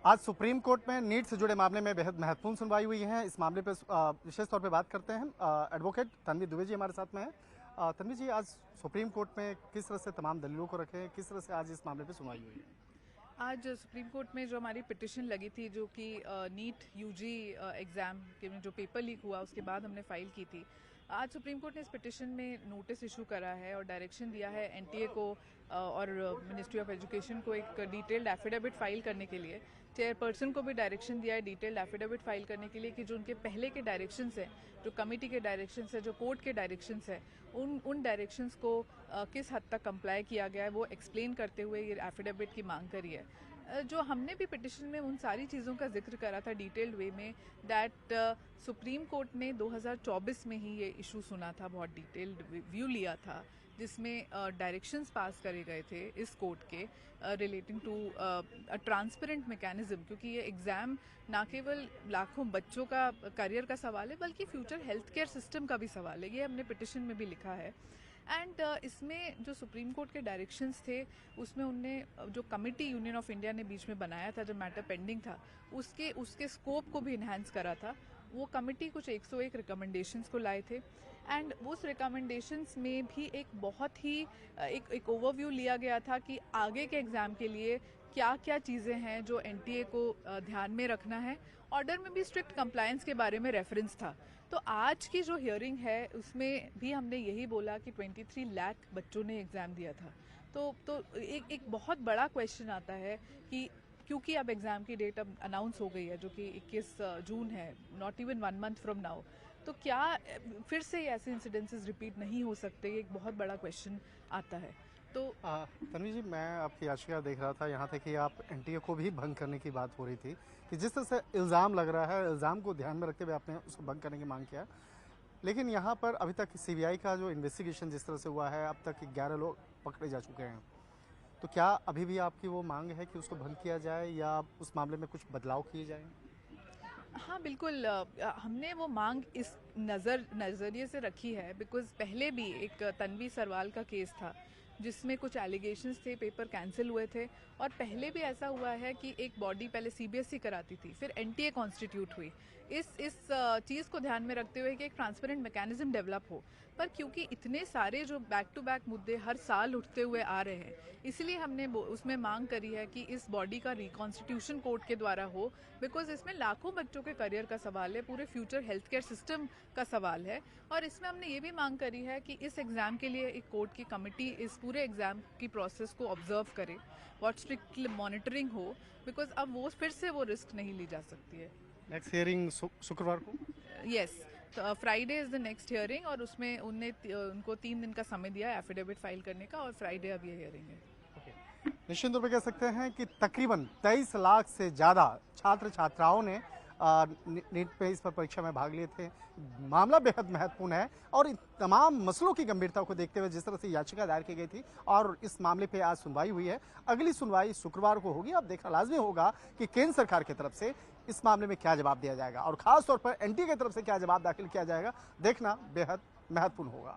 आज supreme court में NEET से जुड़े मामले में बेहद महत्वपूर्ण सुनवाई हुई है। इस मामले पर विशेष तौर पे बात करते हैं। एडवोकेट तन्वी दुबे जी हमारे साथ में है। तन्वी जी, आज सुप्रीम कोर्ट में किस तरह से तमाम दलीलों को रखे, किस तरह से आज इस मामले पे सुनवाई हुई है? आज सुप्रीम कोर्ट में जो हमारी पिटिशन लगी थी, जो कि नीट यूजी एग्ज़ाम के में जो पेपर लीक हुआ उसके बाद हमने फाइल की थी, आज सुप्रीम कोर्ट ने इस पिटिशन में नोटिस इशू करा है और डायरेक्शन दिया है एनटीए को और मिनिस्ट्री ऑफ एजुकेशन को एक डिटेल्ड एफिडेविट फाइल करने के लिए। चेयरपर्सन को भी डायरेक्शन दिया है डिटेल्ड एफिडेविट फाइल करने के लिए कि जो उनके पहले के डायरेक्शंस हैं, जो कमेटी के डायरेक्शंस हैं, जो कोर्ट के डायरेक्शंस हैं, उन डायरेक्शंस को किस हद तक कंप्लाई किया गया है वो एक्सप्लेन करते हुए ये एफिडेविट की मांग करी है। जो हमने भी पिटिशन में उन सारी चीज़ों का जिक्र करा था डिटेल्ड वे में, दैट सुप्रीम कोर्ट ने 2024 में ही ये इशू सुना था, बहुत डिटेल्ड व्यू लिया था, जिसमें डायरेक्शंस पास करे गए थे इस कोर्ट के relating to a transparent mechanism, क्योंकि ये एग्ज़ाम ना केवल लाखों बच्चों का करियर का सवाल है बल्कि फ्यूचर हेल्थ केयर सिस्टम का भी सवाल है। ये हमने पिटिशन में भी लिखा है। एंड इसमें जो सुप्रीम कोर्ट के डायरेक्शंस थे उसमें उनने जो कमेटी यूनियन ऑफ इंडिया ने बीच में बनाया था, जो मैटर पेंडिंग था, उसके स्कोप को भी इन्हांस करा था। वो कमेटी कुछ 101 रिकमेंडेशंस को लाए थे एंड उस रिकमेंडेशंस में भी एक बहुत ही एक ओवरव्यू लिया गया था कि आगे के एग्ज़ाम के लिए क्या क्या चीज़ें हैं जो एनटीए को ध्यान में रखना है। ऑर्डर में भी स्ट्रिक्ट कंप्लायंस के बारे में रेफरेंस था। तो आज की जो हियरिंग है उसमें भी हमने यही बोला कि 23 लाख बच्चों ने एग्ज़ाम दिया था। तो एक बहुत बड़ा क्वेश्चन आता है कि क्योंकि अब एग्ज़ाम की डेट अब अनाउंस हो गई है, जो कि 21 जून है, not even 1 month from now, तो क्या फिर से ऐसे इंसिडेंसेस रिपीट नहीं हो सकते? ये एक बहुत बड़ा क्वेश्चन आता है। तो तन्वी जी, मैं आपकी याचिका देख रहा था, यहाँ तक कि आप एनटीए को भी भंग करने की बात हो रही थी कि जिस तरह से इल्ज़ाम लग रहा है, इल्ज़ाम को ध्यान में रखते हुए आपने उसको भंग करने की मांग किया। लेकिन यहाँ पर अभी तक सीबीआई का जो इन्वेस्टिगेशन जिस तरह से हुआ है, अब तक 11 लोग पकड़े जा चुके हैं। तो क्या अभी भी आपकी वो मांग है कि उसको भंग किया जाए या उस मामले में कुछ बदलाव किए जाएँ? हाँ बिल्कुल, हमने वो मांग इस नज़रिए से रखी है बिकॉज़ पहले भी एक तन्वी सरवाल का केस था जिसमें कुछ एलिगेशंस थे, पेपर कैंसिल हुए थे, और पहले भी ऐसा हुआ है कि एक बॉडी पहले सीबीएसई कराती थी, फिर एनटीए कॉन्स्टिट्यूट हुई इस चीज़ को ध्यान में रखते हुए कि एक ट्रांसपेरेंट मैकेनिज्म डेवलप हो। पर क्योंकि इतने सारे जो बैक टू बैक मुद्दे हर साल उठते हुए आ रहे हैं, इसलिए हमने उसमें मांग करी है कि इस बॉडी का रिकॉन्स्टिट्यूशन कोर्ट के द्वारा हो, बिकॉज इसमें लाखों बच्चों के करियर का सवाल है, पूरे फ्यूचर हेल्थ केयर सिस्टम का सवाल है। और इसमें हमने ये भी मांग करी है कि इस एग्ज़ाम के लिए एक कोर्ट की कमेटी इस पूरे एग्ज़ाम की प्रोसेस को ऑब्जर्व करे, बहुत स्ट्रिक्ट मॉनिटरिंग हो, बिकॉज अब वो फिर से वो रिस्क नहीं ली जा सकती है। नेक्स्ट हियरिंग शुक्रवार को? यस, तो Friday is the next hearing और उसमें उनको 3 दिन का समय दिया है एफिडेविट फाइल करने का, और फ्राइडे अब ये हियरिंग है। निश्चित रूप से कह सकते हैं कि तकरीबन 23 लाख से ज़्यादा छात्र छात्राओं ने नीट पे इस पर परीक्षा में भाग लिए थे। मामला बेहद महत्वपूर्ण है और इन तमाम मसलों की गंभीरता को देखते हुए जिस तरह से याचिका दायर की गई थी और इस मामले पे आज सुनवाई हुई है, अगली सुनवाई शुक्रवार को होगी। अब देखना लाजमी होगा कि केंद्र सरकार की तरफ से इस मामले में क्या जवाब दिया जाएगा और खासतौर पर एनटीए की तरफ से क्या जवाब दाखिल किया जाएगा, देखना बेहद महत्वपूर्ण होगा।